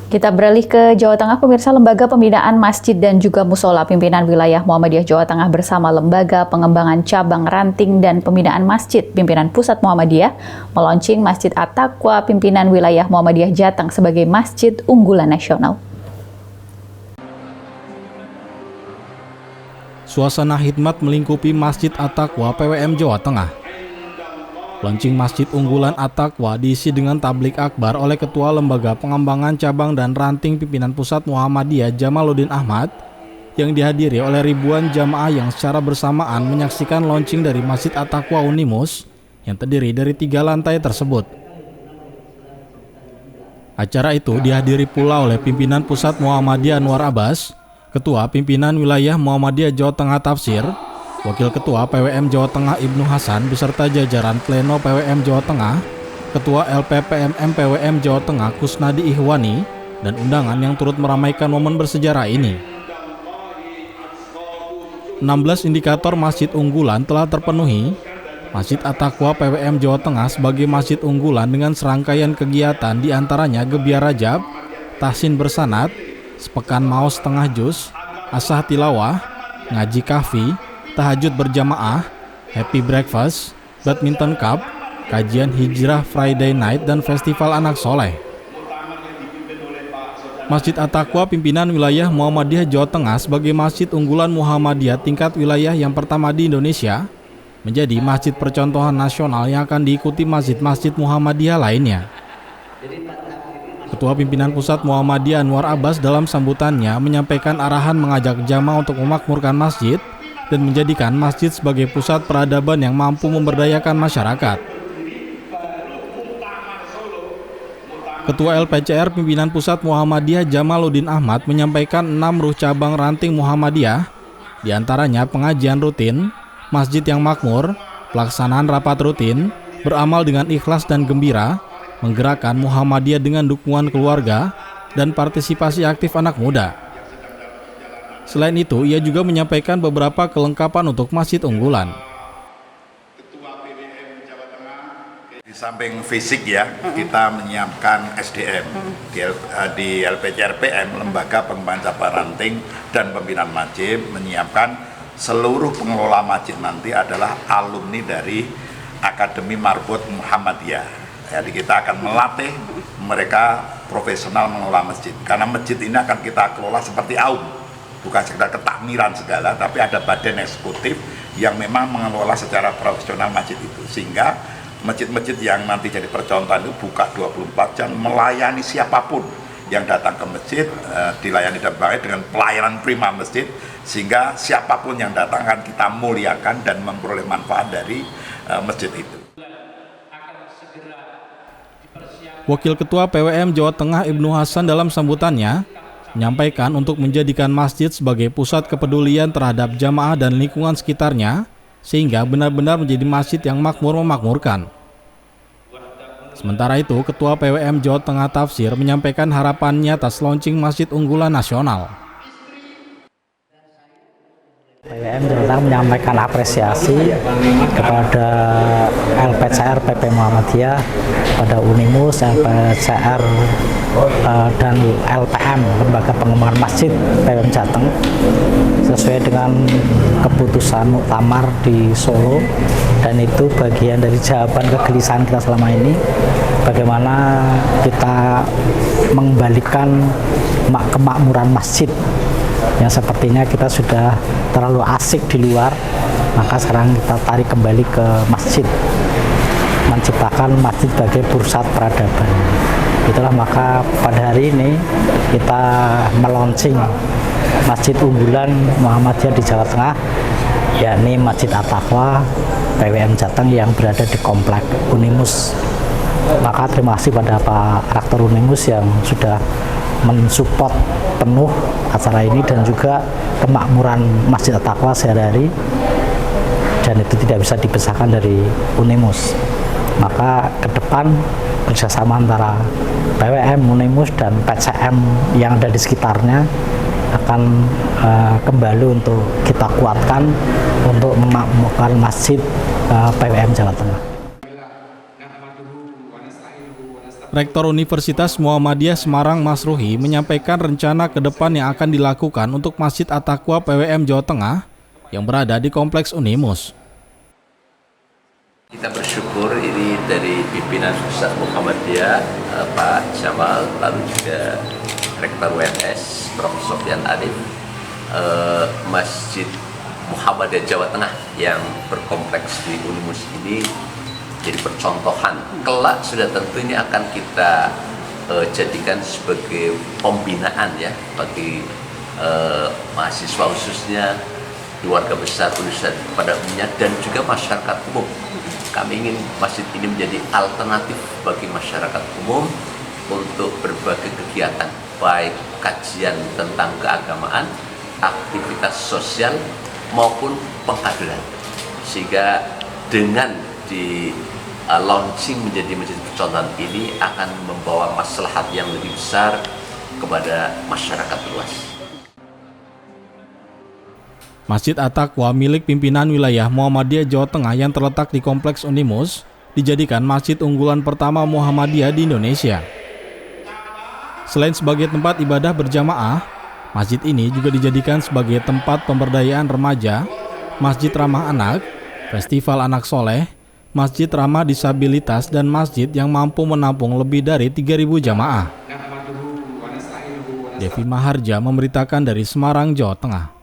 Kita beralih ke Jawa Tengah, pemirsa. Lembaga Pembinaan Masjid dan juga Musola Pimpinan Wilayah Muhammadiyah Jawa Tengah bersama Lembaga Pengembangan Cabang Ranting dan Pembinaan Masjid Pimpinan Pusat Muhammadiyah meluncing Masjid At-Taqwa Pimpinan Wilayah Muhammadiyah Jateng sebagai Masjid Unggulan Nasional. Suasana khidmat melingkupi Masjid At-Taqwa PWM Jawa Tengah. Launching Masjid Unggulan At-Taqwa diisi dengan tablik akbar oleh Ketua Lembaga Pengembangan Cabang dan Ranting Pimpinan Pusat Muhammadiyah Jamaluddin Ahmad yang dihadiri oleh ribuan jamaah yang secara bersamaan menyaksikan launching dari Masjid At-Taqwa Unimus yang terdiri dari 3 lantai tersebut. Acara itu dihadiri pula oleh Pimpinan Pusat Muhammadiyah Anwar Abbas, Ketua Pimpinan Wilayah Muhammadiyah Jawa Tengah Tafsir, Wakil Ketua PWM Jawa Tengah Ibnu Hasan beserta jajaran Pleno PWM Jawa Tengah, Ketua LPPMM PWM Jawa Tengah Kusnadi Ihwani, dan undangan yang turut meramaikan momen bersejarah ini. 16 indikator masjid unggulan telah terpenuhi. Masjid At-Taqwa PWM Jawa Tengah sebagai masjid unggulan dengan serangkaian kegiatan diantaranya Gebiar Rajab, Tahsin Bersanad, Sepekan Maos Setengah Juz, Asah Tilawah, Ngaji Kahfi, Tahajud Berjamaah, Happy Breakfast, Badminton Cup, Kajian Hijrah Friday Night, dan Festival Anak Soleh. Masjid At-Taqwa Pimpinan Wilayah Muhammadiyah Jawa Tengah sebagai masjid unggulan Muhammadiyah tingkat wilayah yang pertama di Indonesia menjadi masjid percontohan nasional yang akan diikuti masjid-masjid Muhammadiyah lainnya. Ketua Pimpinan Pusat Muhammadiyah Anwar Abbas dalam sambutannya menyampaikan arahan mengajak jamaah untuk memakmurkan masjid dan menjadikan masjid sebagai pusat peradaban yang mampu memberdayakan masyarakat. Ketua LPCR Pimpinan Pusat Muhammadiyah Jamaluddin Ahmad menyampaikan 6 ruh cabang ranting Muhammadiyah, diantaranya pengajian rutin, masjid yang makmur, pelaksanaan rapat rutin, beramal dengan ikhlas dan gembira, menggerakkan Muhammadiyah dengan dukungan keluarga, dan partisipasi aktif anak muda. Selain itu, ia juga menyampaikan beberapa kelengkapan untuk masjid unggulan. Di samping fisik ya, kita menyiapkan SDM di LPCRPM, Lembaga Pengembangan Cabang Ranting dan Pembinaan Masjid, menyiapkan seluruh pengelola masjid nanti adalah alumni dari Akademi Marbot Muhammadiyah. Jadi kita akan melatih mereka profesional mengelola masjid, karena masjid ini akan kita kelola seperti AUM. Bukan sekedar ketakmiran segala, tapi ada badan eksekutif yang memang mengelola secara profesional masjid itu. Sehingga masjid-masjid yang nanti jadi percontohan itu buka 24 jam, melayani siapapun yang datang ke masjid, dilayani dan baik dengan pelayanan prima masjid, sehingga siapapun yang datang akan kita muliakan dan memperoleh manfaat dari masjid itu. Wakil Ketua PWM Jawa Tengah Ibnu Hasan dalam sambutannya menyampaikan untuk menjadikan masjid sebagai pusat kepedulian terhadap jamaah dan lingkungan sekitarnya, sehingga benar-benar menjadi masjid yang makmur memakmurkan. Sementara itu, Ketua PWM Jawa Tengah Tafsir menyampaikan harapannya atas launching Masjid Unggulan Nasional. PWM Jawa Tengah menyampaikan apresiasi kepada LPCR PP Muhammadiyah, pada Unimus, LPCR dan LPM, Lembaga Pengembangan Masjid PWM Jateng, sesuai dengan keputusan muktamar di Solo, dan itu bagian dari jawaban kegelisahan kita selama ini, bagaimana kita mengembalikan kemakmuran masjid yang sepertinya kita sudah terlalu asik di luar, maka sekarang kita tarik kembali ke masjid, menciptakan masjid sebagai pusat peradaban. Itulah maka pada hari ini kita meluncing Masjid Unggulan Muhammadiyah di Jawa Tengah, yakni Masjid At-Taqwa PWM Jateng yang berada di Komplek Unimus. Maka terima kasih pada Pak Rektor Unimus yang sudah mensupport penuh acara ini dan juga kemakmuran Masjid At-Taqwa sehari-hari, dan itu tidak bisa dipisahkan dari Unimus. Maka ke depan kerjasama antara PWM, Unimus, dan PCM yang ada di sekitarnya akan kembali untuk kita kuatkan untuk memakmurkan Masjid PWM Jawa Tengah. Rektor Universitas Muhammadiyah Semarang Mas Ruhi menyampaikan rencana ke depan yang akan dilakukan untuk Masjid At-Taqwa PWM Jawa Tengah yang berada di Kompleks Unimus. Kita bersyukur ini dari pimpinan Pusat Muhammadiyah Pak Jamal, lalu juga Rektor UNS Prof. Sofyan Arif, Masjid Muhammadiyah Jawa Tengah yang berkompleks di Unimus ini jadi percontohan. Kelak sudah tentu ini akan kita jadikan sebagai pembinaan ya bagi mahasiswa khususnya, keluarga besar Universitas pada umumnya dan juga masyarakat umum. Kami ingin masjid ini menjadi alternatif bagi masyarakat umum untuk berbagai kegiatan, baik kajian tentang keagamaan, aktivitas sosial maupun pengkaderan. Sehingga dengan di launching menjadi masjid percontohan ini akan membawa maslahat yang lebih besar kepada masyarakat luas. Masjid At-Taqwa milik pimpinan wilayah Muhammadiyah Jawa Tengah yang terletak di Kompleks Unimus dijadikan masjid unggulan pertama Muhammadiyah di Indonesia. Selain sebagai tempat ibadah berjamaah, masjid ini juga dijadikan sebagai tempat pemberdayaan remaja, masjid ramah anak, festival anak soleh, masjid ramah disabilitas, dan masjid yang mampu menampung lebih dari 3.000 jamaah. Devi Maharja memberitakan dari Semarang, Jawa Tengah.